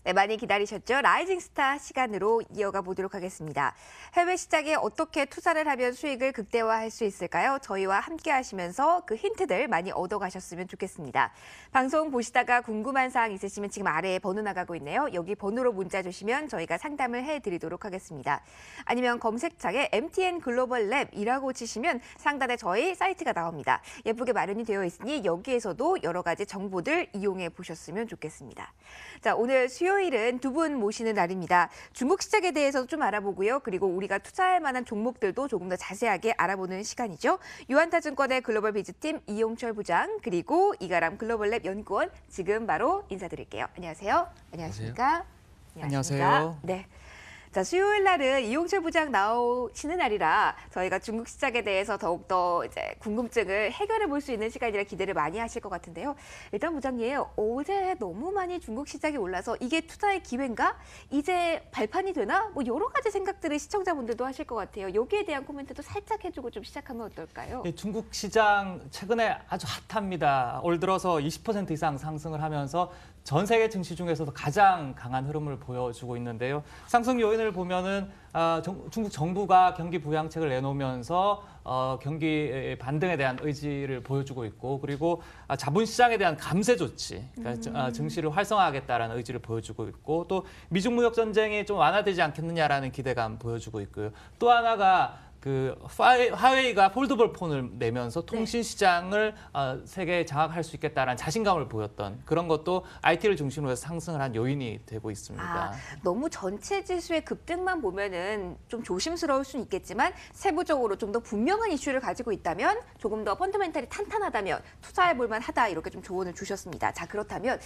네, 많이 기다리셨죠? 라이징 스타 시간으로 이어가 보도록 하겠습니다. 해외 시장에 어떻게 투자를 하면 수익을 극대화할 수 있을까요? 저희와 함께 하시면서 그 힌트들 많이 얻어가셨으면 좋겠습니다. 방송 보시다가 궁금한 사항 있으시면 지금 아래에 번호 나가고 있네요. 여기 번호로 문자 주시면 저희가 상담을 해드리도록 하겠습니다. 아니면 검색창에 MTN 글로벌 랩이라고 치시면 상단에 저희 사이트가 나옵니다. 예쁘게 마련이 되어 있으니 여기에서도 여러 가지 정보들 이용해 보셨으면 좋겠습니다. 자, 오늘 수요일은 두 분 모시는 날입니다. 중국 시장에 대해서도 좀 알아보고요. 그리고 우리가 투자할 만한 종목들도 조금 더 자세하게 알아보는 시간이죠. 유한타증권의 글로벌 비즈팀 이용철 부장, 그리고 이가람 글로벌랩 연구원 지금 바로 인사드릴게요. 안녕하세요. 안녕하십니까? 안녕하세요. 네. 자, 수요일 날은 이용철 부장 나오시는 날이라 저희가 중국 시장에 대해서 더욱더 이제 궁금증을 해결해 볼 수 있는 시간이라 기대를 많이 하실 것 같은데요. 일단 부장님, 어제 너무 많이 중국 시장이 올라서 이게 투자의 기회인가? 이제 발판이 되나? 뭐 여러 가지 생각들을 시청자분들도 하실 것 같아요. 여기에 대한 코멘트도 살짝 해주고 좀 시작하면 어떨까요? 예, 중국 시장 최근에 아주 핫합니다. 올 들어서 20% 이상 상승을 하면서 전 세계 증시 중에서도 가장 강한 흐름을 보여주고 있는데요. 상승 요인을 보면은 중국 정부가 경기 부양책을 내놓으면서 경기 반등에 대한 의지를 보여주고 있고, 그리고 자본시장에 대한 감세 조치, 그러니까 증시를 활성화하겠다라는 의지를 보여주고 있고, 또 미중 무역 전쟁이 좀 완화되지 않겠느냐라는 기대감 보여주고 있고요. 또 하나가 화웨이가 폴더블 폰을 내면서 통신 시장을 세계에 장악할 수 있겠다라는 자신감을 보였던 그런 것도 IT를 중심으로 해서 상승을 한 요인이 되고 있습니다. 너무 전체 지수의 급등만 보면은 좀 조심스러울 수는 있겠지만 세부적으로 좀 더 분명한 이슈를 가지고 있다면, 조금 더 펀더멘탈이 탄탄하다면 투자해 볼 만하다, 이렇게 좀 조언을 주셨습니다. 자, 그렇다면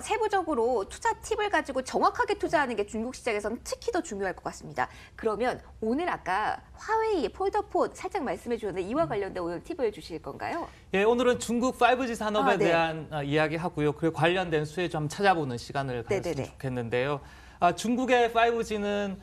세부적으로 투자 팁을 가지고 정확하게 투자하는 게 중국 시장에서는 특히 더 중요할 것 같습니다. 그러면 오늘 아까 화웨이 폴더폰 살짝 말씀해 주셨는데 이와 관련된 오늘 팁을 주실 건가요? 예, 오늘은 중국 5G 산업에 대한 이야기하고요. 그리고 관련된 수혜 좀 찾아보는 시간을 가졌으면 좋겠는데요. 중국의 5G는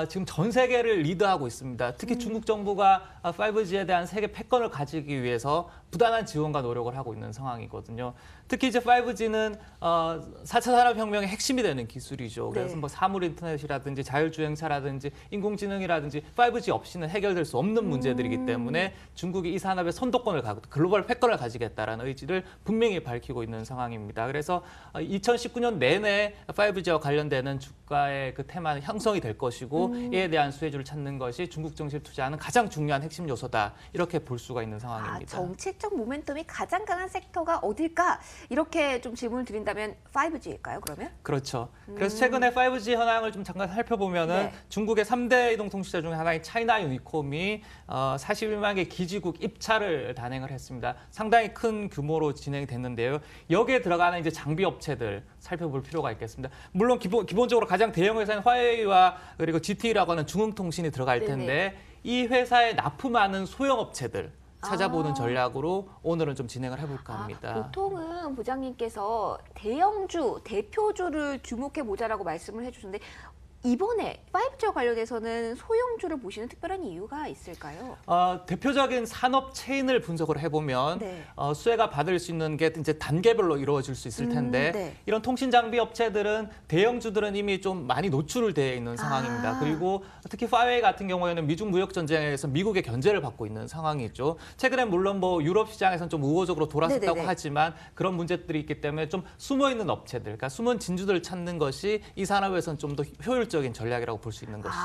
지금 전 세계를 리드하고 있습니다. 특히 중국 정부가 5G에 대한 세계 패권을 가지기 위해서 부단한 지원과 노력을 하고 있는 상황이거든요. 특히 이제 5G는 4차 산업혁명의 핵심이 되는 기술이죠. 그래서 뭐 사물 인터넷이라든지 자율주행차라든지 인공지능이라든지 5G 없이는 해결될 수 없는 문제들이기 때문에 중국이 이 산업의 선도권을 가고 글로벌 패권을 가지겠다라는 의지를 분명히 밝히고 있는 상황입니다. 그래서 2019년 내내 5G와 관련되는 주가의 그 테마는 형성이 될 것이고, 이에 대한 수혜주를 찾는 것이 중국 증시를 투자하는 가장 중요한 핵심 요소다, 이렇게 볼 수가 있는 상황입니다. 정책적 모멘텀이 가장 강한 섹터가 어딜까? 이렇게 좀 질문을 드린다면 5G일까요, 그러면? 그렇죠. 그래서 최근에 5G 현황을 좀 잠깐 살펴보면은 중국의 3대 이동통신사 중에 하나인 차이나 유니콤이 41만 개 기지국 입찰을 단행을 했습니다. 상당히 큰 규모로 진행이 됐는데요. 여기에 들어가는 이제 장비 업체들 살펴볼 필요가 있겠습니다. 물론 기본적으로 가장 대형 회사인 화웨이와 그리고 GT라고 하는 중흥통신이 들어갈 텐데, 이 회사에 납품하는 소형 업체들 찾아보는 전략으로 오늘은 좀 진행을 해볼까 합니다. 보통은 부장님께서 대형주, 대표주를 주목해보자라고 말씀을 해주셨는데, 이번에 5G와 관련해서는 소형주를 보시는 특별한 이유가 있을까요? 대표적인 산업 체인을 분석을 해보면 수혜가 받을 수 있는 게 이제 단계별로 이루어질 수 있을 텐데, 이런 통신 장비 업체들은 대형주들은 이미 좀 많이 노출을 되어 있는 상황입니다. 그리고 특히 화웨이 같은 경우에는 미중 무역 전쟁에서 미국의 견제를 받고 있는 상황이죠. 최근에 물론 뭐 유럽 시장에서는 좀 우호적으로 돌아섰다고 하지만 그런 문제들이 있기 때문에 좀 숨어 있는 업체들, 그러니까 숨은 진주들을 찾는 것이 이 산업에서는 좀 더 효율적인 전략이라고 볼 수 있는 것이죠.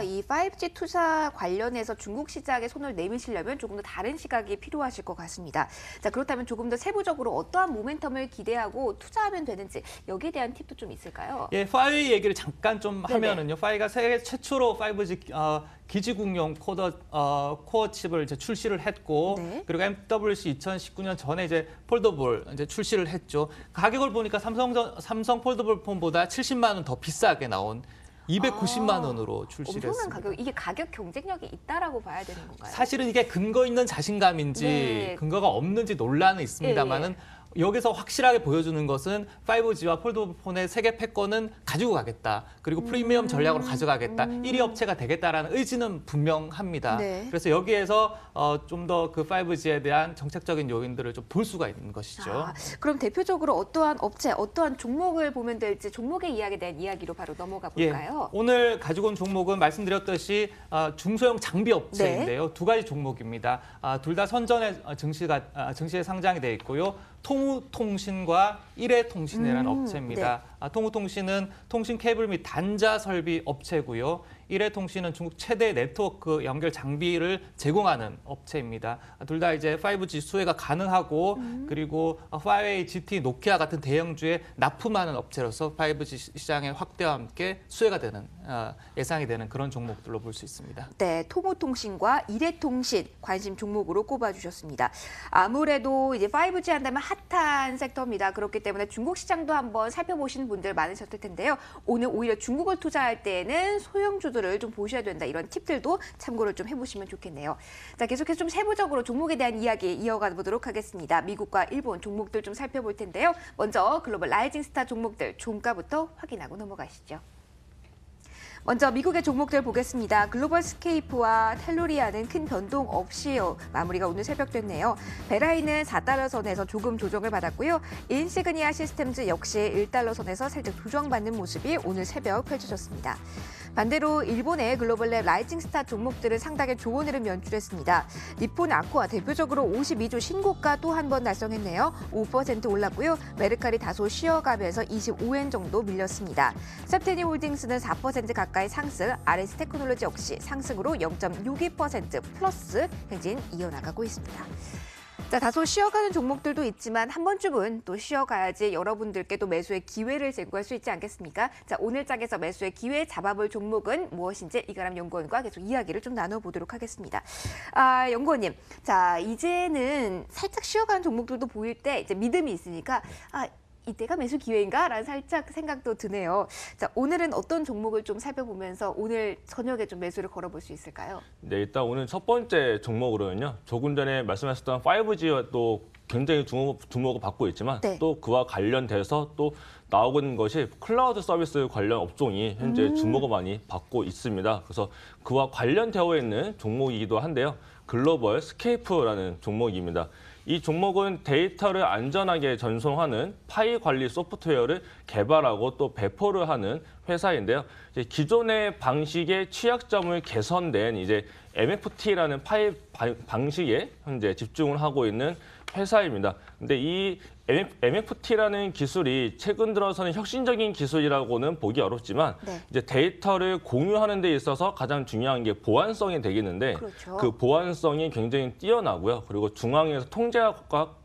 이 5G 투자 관련해서 중국 시장에 손을 내미시려면 조금 더 다른 시각이 필요하실 것 같습니다. 자, 그렇다면 조금 더 세부적으로 어떠한 모멘텀을 기대하고 투자하면 되는지, 여기에 대한 팁도 좀 있을까요? 예, 화웨이 얘기를 잠깐 좀 하면은요. 화웨이가 세계 최초로 5G 기지국용 코어 칩을 이제 출시를 했고, 그리고 MWC 2019년 전에 이제 폴더블 이제 출시를 했죠. 가격을 보니까 삼성 폴더블 폰보다 70만 원 더 비싸게 나온 290만 원으로 출시를 했습니다. 엄청난 가격, 이게 가격 경쟁력이 있다라고 봐야 되는 건가요? 사실은 이게 근거 있는 자신감인지 근거가 없는지 논란은 있습니다만은 여기서 확실하게 보여주는 것은 5G와 폴더폰의 세계 패권은 가지고 가겠다. 그리고 프리미엄 전략으로 가져가겠다. 1위 업체가 되겠다라는 의지는 분명합니다. 네. 그래서 여기에서 좀 더 그 5G에 대한 정책적인 요인들을 좀 볼 수가 있는 것이죠. 그럼 대표적으로 어떠한 업체, 어떠한 종목을 보면 될지 종목의 이야기에 대한 이야기로 바로 넘어가 볼까요? 오늘 가지고 온 종목은 말씀드렸듯이 중소형 장비 업체인데요. 두 가지 종목입니다. 둘 다 선전에 증시에 상장이 돼 있고요. 통우통신과 일해통신이라는 업체입니다. 통우통신은 통신 케이블 및 단자 설비 업체고요. 일해통신은 중국 최대 네트워크 연결 장비를 제공하는 업체입니다. 둘 다 이제 5G 수혜가 가능하고 그리고 화웨이, GT, 노키아 같은 대형주에 납품하는 업체로서 5G 시장의 확대와 함께 수혜가 되는 예상이 되는 그런 종목들로 볼 수 있습니다. 네, 통우통신과 일해통신 관심 종목으로 꼽아주셨습니다. 아무래도 이제 5G 한다면 핫한 섹터입니다. 그렇기 때문에 중국 시장도 한번 살펴보시는 분들 많으셨을 텐데요. 오늘 오히려 중국을 투자할 때에는 소형주들을 좀 보셔야 된다. 이런 팁들도 참고를 좀 해보시면 좋겠네요. 자, 계속해서 좀 세부적으로 종목에 대한 이야기 이어가 보도록 하겠습니다. 미국과 일본 종목들 좀 살펴볼 텐데요. 먼저 글로벌 라이징 스타 종목들 종가부터 확인하고 넘어가시죠. 먼저 미국의 종목들 보겠습니다. 글로벌 스케이프와 텔루리아는 큰 변동 없이 마무리가 오늘 새벽 됐네요. 베라인은 4달러 선에서 조금 조정을 받았고요. 인시그니아 시스템즈 역시 1달러 선에서 살짝 조정받는 모습이 오늘 새벽 펼쳐졌습니다. 반대로 일본의 글로벌 라이징 스타 종목들은 상당히 좋은 흐름 연출했습니다. 니폰 아쿠아 대표적으로 52주 신고가 또 한 번 달성했네요. 5% 올랐고요. 메르칼이 다소 쉬어가면서 25엔 정도 밀렸습니다. 셉테니 홀딩스는 4% 가까이 상승, RS 테크놀로지 역시 상승으로 0.62% 플러스 행진 이어나가고 있습니다. 자, 다소 쉬어가는 종목들도 있지만 한 번쯤은 또 쉬어가야지 여러분들께 또 매수의 기회를 제공할 수 있지 않겠습니까? 자, 오늘 장에서 매수의 기회 잡아볼 종목은 무엇인지 이가람 연구원과 계속 이야기를 좀 나눠보도록 하겠습니다. 연구원님, 자, 이제는 살짝 쉬어가는 종목들도 보일 때 이제 믿음이 있으니까 이때가 매수 기회인가라는 살짝 생각도 드네요. 자, 오늘은 어떤 종목을 좀 살펴보면서 오늘 저녁에 좀 매수를 걸어볼 수 있을까요? 네, 일단 오늘 첫 번째 종목으로는요. 조금 전에 말씀하셨던 5G와 또 굉장히 주목을 받고 있지만 또 그와 관련돼서 또 나오고 있는 것이 클라우드 서비스 관련 업종이 현재 주목을 많이 받고 있습니다. 그래서 그와 관련되어 있는 종목이기도 한데요. 글로벌 스케이프라는 종목입니다. 이 종목은 데이터를 안전하게 전송하는 파일 관리 소프트웨어를 개발하고 또 배포를 하는 회사인데요. 이제 기존의 방식의 취약점을 개선된 이제 MFT라는 파일 방식에 현재 집중을 하고 있는 회사입니다. 근데 이 MFT라는 기술이 최근 들어서는 혁신적인 기술이라고는 보기 어렵지만 이제 데이터를 공유하는 데 있어서 가장 중요한 게 보안성이 되겠는데 그 보안성이 굉장히 뛰어나고요. 그리고 중앙에서 통제가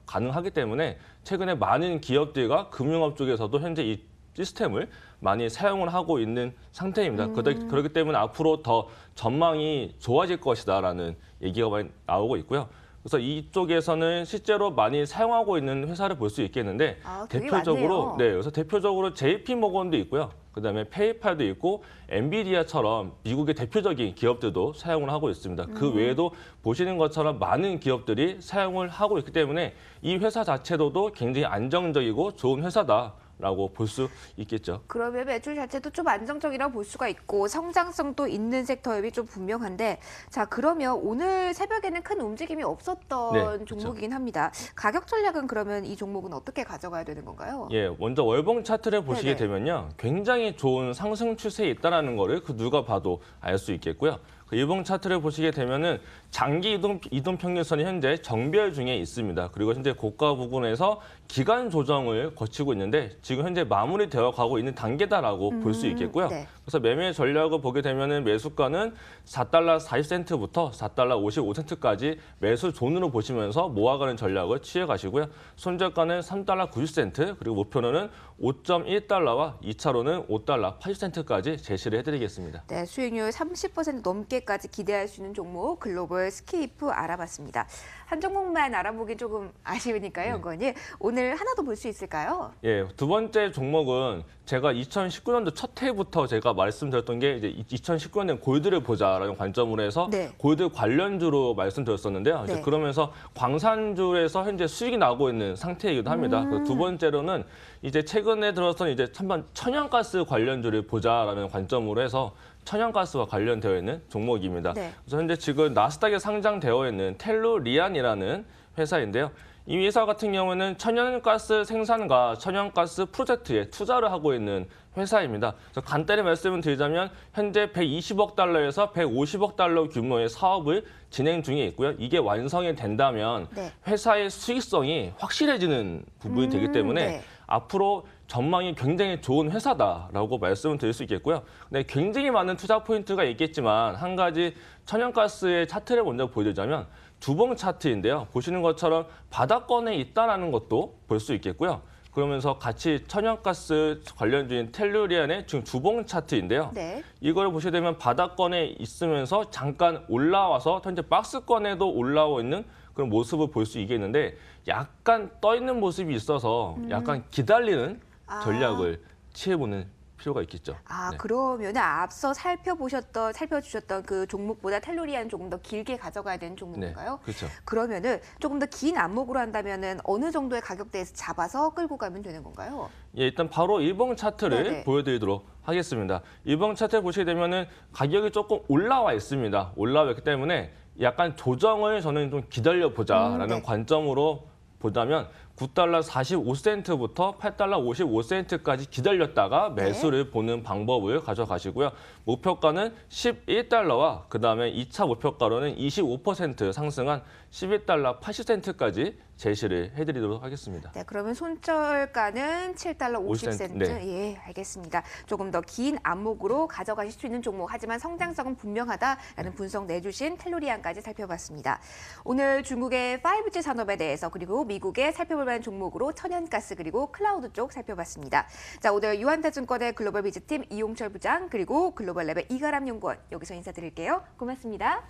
가능하기 때문에 최근에 많은 기업들과 금융업 쪽에서도 현재 이 시스템을 많이 사용을 하고 있는 상태입니다. 그렇기 때문에 앞으로 더 전망이 좋아질 것이다라는 얘기가 많이 나오고 있고요. 그래서 이쪽에서는 실제로 많이 사용하고 있는 회사를 볼 수 있겠는데 대표적으로 그래서 대표적으로 JP 모건도 있고요. 그다음에 페이팔도 있고 엔비디아처럼 미국의 대표적인 기업들도 사용을 하고 있습니다. 그 외에도 보시는 것처럼 많은 기업들이 사용을 하고 있기 때문에 이 회사 자체로도 굉장히 안정적이고 좋은 회사다. 라고 볼 수 있겠죠. 그러면 매출 자체도 좀 안정적이라고 볼 수가 있고 성장성도 있는 섹터임이 좀 분명한데 자, 그러면 오늘 새벽에는 큰 움직임이 없었던 종목이긴 합니다. 가격 전략은 그러면 이 종목은 어떻게 가져가야 되는 건가요? 예, 먼저 월봉 차트를 보시게 되면요. 굉장히 좋은 상승 추세에 있다는 거를 누가 봐도 알 수 있겠고요. 그 일봉 차트를 보시게 되면은 장기 이동 평균선이 현재 정별 중에 있습니다. 그리고 현재 고가 부분에서 기간 조정을 거치고 있는데 지금 현재 마무리되어 가고 있는 단계다라고 볼 수 있겠고요. 그래서 매매 전략을 보게 되면은 매수가는 4달러 40센트부터 4달러 55센트까지 매수 존으로 보시면서 모아가는 전략을 취해 가시고요. 손절가는 3달러 90센트 그리고 목표는 5.1달러와 2차로는 5달러 80센트까지 제시를 해드리겠습니다. 네, 수익률 30% 넘게까지 기대할 수 있는 종목 글로벌 글로벌 스케이프 알아봤습니다. 한 종목만 알아보기 조금 아쉬우니까요, 의원님. 오늘 하나 더 볼 수 있을까요? 예, 두 번째 종목은 제가 2019년도 첫 해부터 제가 말씀드렸던 게 이제 2019년에 골드를 보자라는 관점으로 해서 골드 관련주로 말씀드렸었는데요. 이제 그러면서 광산주에서 현재 수익이 나고 있는 상태이기도 합니다. 두 번째로는 이제 최근에 들어서 이제 한번 천연가스 관련주를 보자라는 관점으로 해서 천연가스와 관련되어 있는 종목입니다. 그래서 현재 지금 나스닥에 상장되어 있는 텔루리안이라는 회사인데요. 이 회사 같은 경우는 천연가스 생산과 천연가스 프로젝트에 투자를 하고 있는 회사입니다. 그래서 간단히 말씀을 드리자면 현재 120억 달러에서 150억 달러 규모의 사업을 진행 중에 있고요. 이게 완성이 된다면 회사의 수익성이 확실해지는 부분이 되기 때문에 앞으로 전망이 굉장히 좋은 회사다라고 말씀을 드릴 수 있겠고요. 근데 굉장히 많은 투자 포인트가 있겠지만 한 가지 천연가스의 차트를 먼저 보여드리자면 주봉 차트인데요. 보시는 것처럼 바닥권에 있다는 것도 볼 수 있겠고요. 그러면서 같이 천연가스 관련주인 텔루리안의 지금 주봉 차트인데요. 이걸 보시게 되면 바닥권에 있으면서 잠깐 올라와서 현재 박스권에도 올라와 있는 그런 모습을 볼 수 있겠는데 약간 떠 있는 모습이 있어서 약간 기다리는 전략을 취해보는 필요가 있겠죠. 그러면 앞서 살펴주셨던 그 종목보다 텔루리안 조금 더 길게 가져가야 되는 종목인가요? 그렇죠. 그러면은 조금 더 긴 안목으로 한다면은 어느 정도의 가격대에서 잡아서 끌고 가면 되는 건가요? 예, 일단 바로 일봉 차트를 보여드리도록 하겠습니다. 일봉 차트 보시게 되면은 가격이 조금 올라와 있습니다. 올라와 있기 때문에 약간 조정을 저는 좀 기다려보자라는 관점으로 보자면 9달러 45센트부터 8달러 55센트까지 기다렸다가 매수를 보는 방법을 가져가시고요. 목표가는 11달러와 그다음에 2차 목표가로는 25% 상승한 11달러 80센트까지 제시를 해드리도록 하겠습니다. 그러면 손절가는 7달러 50센트. 예, 알겠습니다. 조금 더 긴 안목으로 가져가실 수 있는 종목, 하지만 성장성은 분명하다라는 분석 내주신 텔루리안까지 살펴봤습니다. 오늘 중국의 5G 산업에 대해서 그리고 미국의 살펴볼 만한 종목으로 천연가스 그리고 클라우드 쪽 살펴봤습니다. 자, 오늘 유한타증권의 글로벌 비즈팀 이용철 부장 그리고 글로벌랩의 이가람 연구원 여기서 인사드릴게요. 고맙습니다.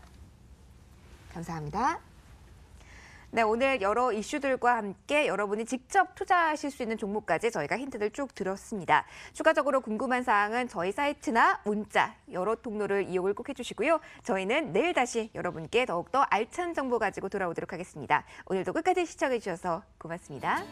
감사합니다. 네, 오늘 여러 이슈들과 함께 여러분이 직접 투자하실 수 있는 종목까지 저희가 힌트를 쭉 드렸습니다. 추가적으로 궁금한 사항은 저희 사이트나 문자 여러 통로를 이용을 꼭 해주시고요. 저희는 내일 다시 여러분께 더욱더 알찬 정보 가지고 돌아오도록 하겠습니다. 오늘도 끝까지 시청해 주셔서 고맙습니다.